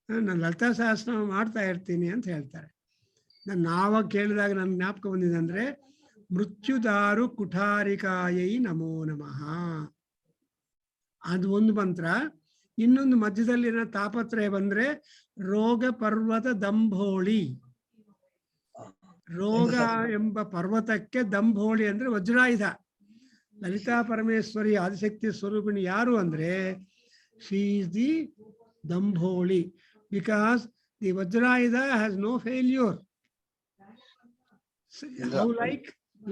ನಾನು ಲಲಿತಾ ಸಹಸ್ರನಾಮ ಮಾಡ್ತಾ ಇರ್ತೀನಿ ಅಂತ ಹೇಳ್ತಾರೆ. ನಾನು ಆವಾಗ ಕೇಳಿದಾಗ ನನ್ನ ಜ್ಞಾಪಕ ಬಂದಿದೆ ಅಂದರೆ ಮೃತ್ಯುದಾರು ಕುಠಾರಿಕಾಯೈ ನಮೋ ನಮಃ, ಅದು ಒಂದು ಮಂತ್ರ. ಇನ್ನೊಂದು ಮಧ್ಯದಲ್ಲಿ ಏನೋ ತಾಪತ್ರಯ ಬಂದ್ರೆ ರೋಗ ಪರ್ವತ ದಂಭೋಳಿ. ರೋಗ ಎಂಬ ಪರ್ವತಕ್ಕೆ ದಂಭೋಳಿ ಅಂದ್ರೆ ವಜ್ರಾಯುಧ. ಲಲಿತಾ ಪರಮೇಶ್ವರಿ ಆದಿಶಕ್ತಿ ಸ್ವರೂಪಿಣಿ ಯಾರು ಅಂದ್ರೆ ಶಿ ಈಸ್ ದಿ ದಂಭೋಳಿ, ಬಿಕಾಸ್ ದಿ ವಜ್ರಾಯುಧ has no failure. How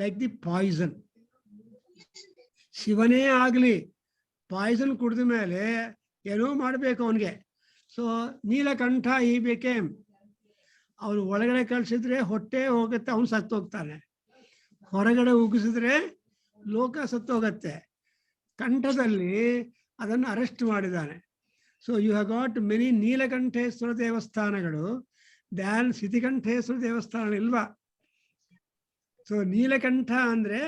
like the poison. ಶಿವನೇ ಆಗ್ಲಿ ಪಾಯ್ಸನ್ ಕುಡಿದ ಮೇಲೆ ಏನೋ ಮಾಡ್ಬೇಕು ಅವನಿಗೆ. ಸೊ ನೀಲಕಂಠ ಈ ಬೇಕೇಮ್, ಅವನು ಒಳಗಡೆ ಕಳ್ಸಿದ್ರೆ ಹೊಟ್ಟೆ ಹೋಗುತ್ತೆ, ಅವನು ಸತ್ತೋಗ್ತಾನೆ. ಹೊರಗಡೆ ಉಗಿಸಿದ್ರೆ ಲೋಕ ಸತ್ತೋಗತ್ತೆ. ಕಂಠದಲ್ಲಿ ಅದನ್ನು ಅರೆಸ್ಟ್ ಮಾಡಿದ್ದಾನೆ. So you have got many Neelakanteshwara ದೇವಸ್ಥಾನಗಳು, ದ್ಯಾನ್ ಸಿದ್ಧಿಕಂಠೇಶ್ವರ ದೇವಸ್ಥಾನ ಇಲ್ವಾ. ಸೊ ನೀಲಕಂಠ ಅಂದ್ರೆ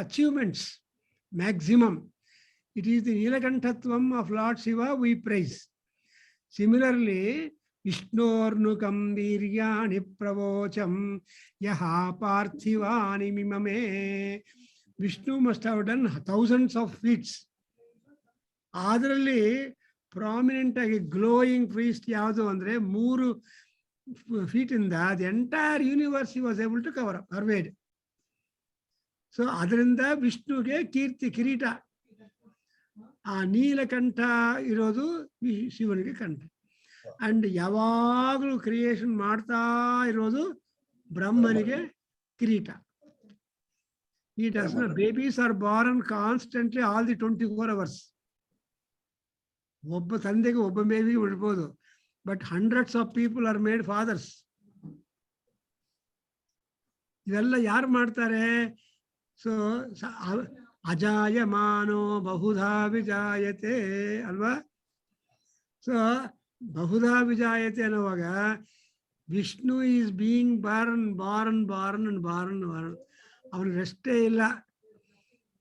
achievements. maximum. It is the Nilakanthatvam of Lord Shiva we praise. Similarly, Vishnornukam Viryani Pravocham Yaha Parthivani Mimame. Vishnu must have done thousands of feats. Adರಲ್ಲಿ prominent ಆಗಿ glowing feast ಯಾವುದು ಅಂದ್ರೆ 3 feet ಇಂದ the entire universe he was able to cover up pervade. So ಅದರಿಂದ ವಿಷ್ಣುಗೆ ಕೀರ್ತಿ ಕಿರೀಟ. ಆ ನೀಲಕಂಠ ಇರೋದು ಶಿವನಿಗೆ ಕಂಠ. ಅಂಡ್ ಯಾವಾಗಲೂ ಕ್ರಿಯೇಷನ್ ಮಾಡ್ತಾ ಇರೋದು ಬ್ರಹ್ಮನಿಗೆ ಕಿರೀಟ. He does not. Babies are born constantly all the 24 hours. ಒಬ್ಬ ತಂದೆಗೆ ಒಬ್ಬ ಬೇಬಿಗೆ ಬಿಡ್ಬೋದು, but hundreds of people are made fathers. ಇವೆಲ್ಲ ಯಾರು ಮಾಡ್ತಾರೆ? ಸೊ ಅಜಾಯಮಾನೋ ಬಹುಧಾ ವಿಜಾಯತೆ ಅಲ್ವಾ? ಸೊ ಬಹುಧಾ ವಿಜಾಯತೆ ಅನ್ನುವಾಗ Vishnu is being Born Born Born and Born Born. ಅವನು ರೆಸ್ಟೇ ಇಲ್ಲ.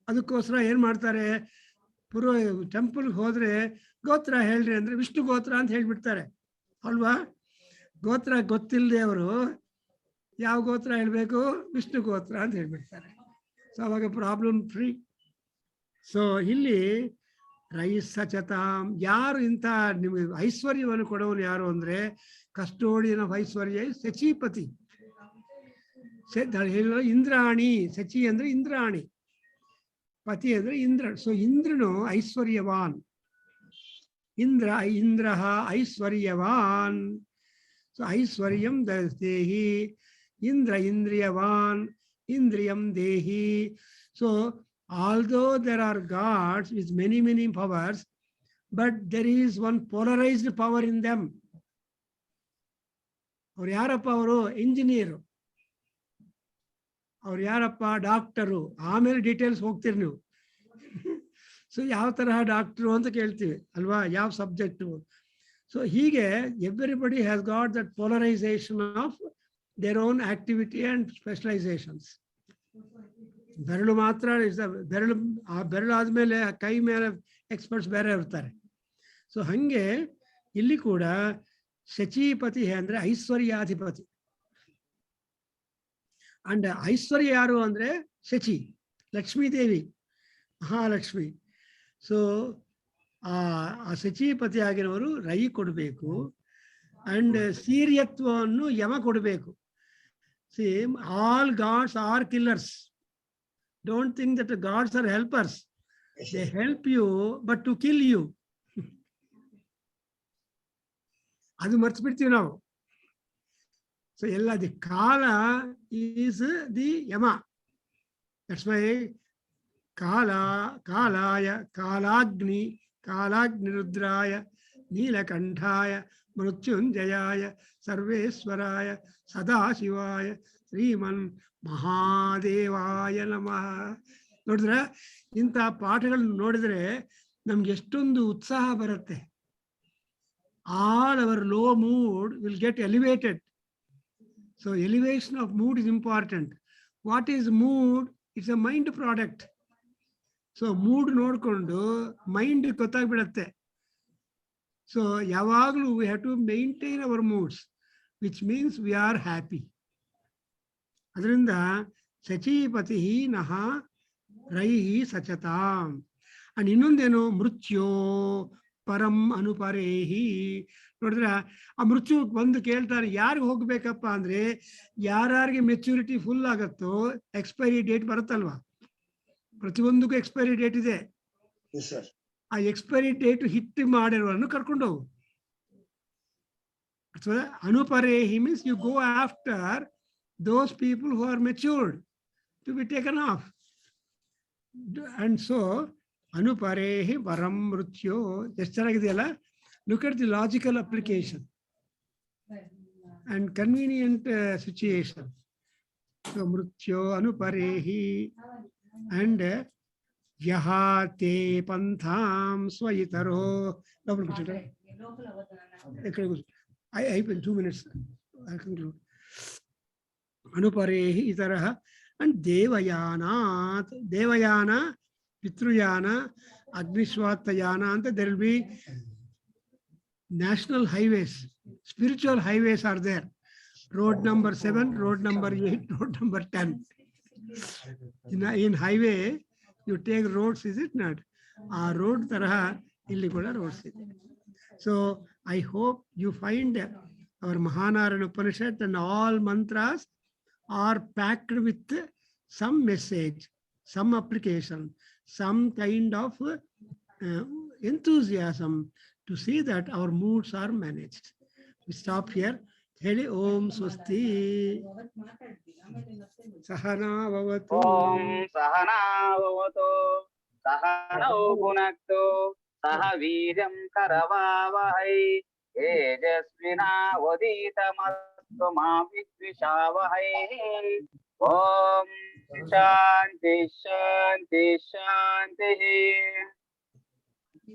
ಅದಕ್ಕೋಸ್ಕರ ಏನ್ ಮಾಡ್ತಾರೆ, ಪುರೋ ಟೆಂಪಲ್ಗೆ ಹೋದ್ರೆ ಗೋತ್ರ ಹೇಳ್ರಿ ಅಂದ್ರೆ ವಿಷ್ಣು ಗೋತ್ರ ಅಂತ ಹೇಳ್ಬಿಡ್ತಾರೆ ಅಲ್ವಾ? ಗೋತ್ರ ಗೊತ್ತಿಲ್ಲದೆ ಅವರು ಯಾವ ಗೋತ್ರ ಹೇಳ್ಬೇಕು, ವಿಷ್ಣು ಗೋತ್ರ ಅಂತ ಹೇಳ್ಬಿಡ್ತಾರೆ. ಸೊ ಅವಾಗ ಪ್ರಾಬ್ಲಮ್ ಫ್ರೀ. ಸೊ ಇಲ್ಲಿ ರೈಸಚತಾಂ, ಯಾರು ಇಂಥ ನಿಮಗೆ ಐಶ್ವರ್ಯವನ್ನು ಕೊಡೋನು ಯಾರು ಅಂದ್ರೆ ಕಸ್ಟೋಡಿಯನ್ ಆಫ್ ಐಶ್ವರ್ಯ ಸಚೀಪತಿ. ಇಂದ್ರಾಣಿ, ಸಚಿ ಅಂದ್ರೆ ಇಂದ್ರಾಣಿ, ಪತಿ ಅಂದ್ರೆ ಇಂದ್ರ. ಸೊ ಇಂದ್ರನು ಐಶ್ವರ್ಯವಾನ್. ಇಂದ್ರ ಐಶ್ವರ್ಯವಾನ್. ಸೊ ಐಶ್ವರ್ಯಂ ದೇಹಿ, ಇಂದ್ರ ಇಂದ್ರಿಯವಾನ್, ಇಂದ್ರಿಯಂ ದೇಹಿ. So although there are gods with many powers, but there is one polarized power in them. ಅವ್ರು ಯಾರಪ್ಪ? ಅವರು ಇಂಜಿನಿಯರು. ಅವ್ರು ಯಾರಪ್ಪ? ಡಾಕ್ಟರು. ಆಮೇಲೆ ಡೀಟೇಲ್ಸ್ ಹೋಗ್ತೀರಿ ನೀವು. ಸೊ ಯಾವ ತರಹ ಡಾಕ್ಟರು ಅಂತ ಕೇಳ್ತೀವಿ ಅಲ್ವಾ, ಯಾವ ಸಬ್ಜೆಕ್ಟು. ಸೊ ಹೀಗೆ everybody has got that polarisation of their own activity and specialisations. ಬೆರಳು ಮಾತ್ರ ಬೆರಳು, ಆ ಬೆರಳು ಆದ್ಮೇಲೆ ಕೈ ಮೇಲೆ ಎಕ್ಸ್ಪರ್ಟ್ಸ್ ಬೇರೆ ಇರ್ತಾರೆ. ಸೊ ಹಂಗೆ ಇಲ್ಲಿ ಕೂಡ ಶಚೀಪತಿ ಅಂದ್ರೆ ಐಶ್ವರ್ಯಾಧಿಪತಿ. ಅಂಡ್ ಐಶ್ವರ್ಯ ಯಾರು ಅಂದ್ರೆ ಶಚಿ, ಲಕ್ಷ್ಮೀದೇವಿ, ಮಹಾಲಕ್ಷ್ಮಿ. ಸೊ ಆ ಶಚೀಪತಿ ಆಗಿರೋರು ರೈ ಕೊಡಬೇಕು. ಅಂಡ್ ಸೀರ್ಯತ್ವವನ್ನು ಯಮ ಕೊಡಬೇಕು. Same all gods are killers. Don't think that gods are helpers. They help you but to kill you. ಅದು ಮರ್ತ್ಬಿಡ್ತೀವಿ ನಾವು. ಸೊ ಎಲ್ಲ ದಿ ಕಾಲ is the Yama. That's why ಕಾಲಾಯ ಕಾಲಾಗ್ನಿ, ಕಾಲಾಗ್ನಿರುದ್ರಾಯ, ನೀಲಕಂಠಾಯ, ಮೃತ್ಯುಂಜಯಾಯ, ಸರ್ವೇಶ್ವರಾಯ, ಸದಾಶಿವಾಯ, ಶ್ರೀಮನ್ ಮಹಾದೇವಾಯ ನಮಃ. ನೋಡಿದ್ರೆ ಇಂಥ ಪಾಠಗಳನ್ನ ನೋಡಿದ್ರೆ ನಮ್ಗೆ ಎಷ್ಟೊಂದು ಉತ್ಸಾಹ ಬರುತ್ತೆ. All our low mood will get elevated. So elevation of mood is important. What is mood? It's a mind product. So mood ನೋಡ್ಕೊಂಡು ಮೈಂಡ್ ಗೊತ್ತಾಗ್ಬಿಡತ್ತೆ. ಸೊ ಯಾವಾಗಲೂ we have to maintain our moods, which means we are happy. ಅದರಿಂದ ಶಚೀಪತಿ ನಃ ರೈಹಿ ಸಚತಾಂ. And ಇನ್ನೊಂದೇನು, ಮೃತ್ಯೋ ಪರಂ ಅನುಪರೇಹಿ. ನೋಡಿದ್ರ ಆ ಮೃತ್ಯು ಬಂದು ಕೇಳ್ತಾರೆ ಯಾರಿಗೆ ಹೋಗ್ಬೇಕಪ್ಪ ಅಂದ್ರೆ, ಯಾರಿಗೆ ಮೆಚುರಿಟಿ ಫುಲ್ ಆಗತ್ತೋ ಎಕ್ಸ್ಪೈರಿ ಡೇಟ್ ಬರುತ್ತಲ್ವಾ. ಪ್ರತಿಯೊಂದಕ್ಕೂ ಎಕ್ಸ್ಪೈರಿ ಡೇಟ್ ಇದೆ. ಆ ಎಕ್ಸ್ಪೈರಿ ಡೇಟ್ ಹಿಟ್ ಮಾಡಿರೋರನ್ನು ಕರ್ಕೊಂಡು ಹೋಗು. ಅನುಪರೇಹಿ means you go after those people who are matured to be taken off. And so anuparehi varam mrityo. ಎಷ್ಟು ಚೆನ್ನಾಗಿದೆಯಲ್ಲ. Look at the logical application and convenient situation. So mrityo anuparehi and yahate pantham swayitaro. I 2 minutes. I conclude. Anuparehi itaraha and devayanat. Devayana Pitruyana, Agnishwatayana, and there will be national highways, spiritual highways are there. Road number 7, road number 8, road number 10. In highway, you take roads, is it not? Road taraha illi kuda roads ide. So I hope you find our Mahanarayana Upanishad and all mantras are packed with some message, some application, some kind of enthusiasm to see that our moods are managed. We stop here. Heli Om Swasti. Sahana Vavatu. Om Sahana Vavatu Sahano Bhunaktu Saha Viryam Karavavahai Tejasvina Vaditamastu Ma Vidvishavahai. Om Shanti Shanti Shanti.